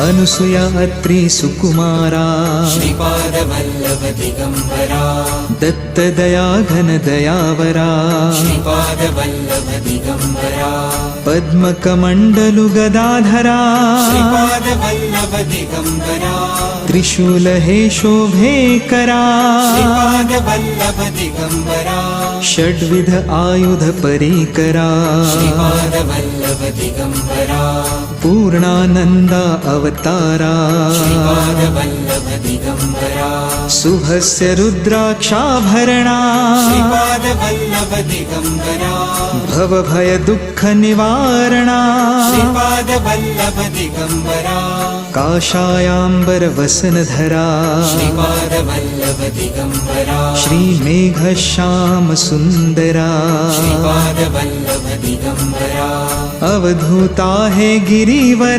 अनुसूया अत्रि सुकुमारा श्रीपादवल्लभ दिगंबरा दत्तदया घन दयावरा श्रीपादवल्लभ दिगंबरा पद्मकमण्डलु गदाधरा श्रीपादवल्लभ दिगंबरा त्रिशूल हे शोभे करा श्रीपादवल्लभ दिगंबरा षड्विध आयुध परिकरा श्रीपादवल्लभ दिगंबरा पूर्णानन्दा अवतारा श्रीपादवल्लभ दिगंबरा शुभस्य रुद्राक्षाभरणा श्रीपादवल्लभ दिगंबरा भवभय दुःख निवारणा श्रीपादवल्लभ दिगंबरा काषायाम्बर वसनधरा श्रीपादवल्लभ दिगंबरा श्रीमेघश्याम सुन्दरा श्रीपादवल्लभ दिगंबरा अवधूता है गिरिवर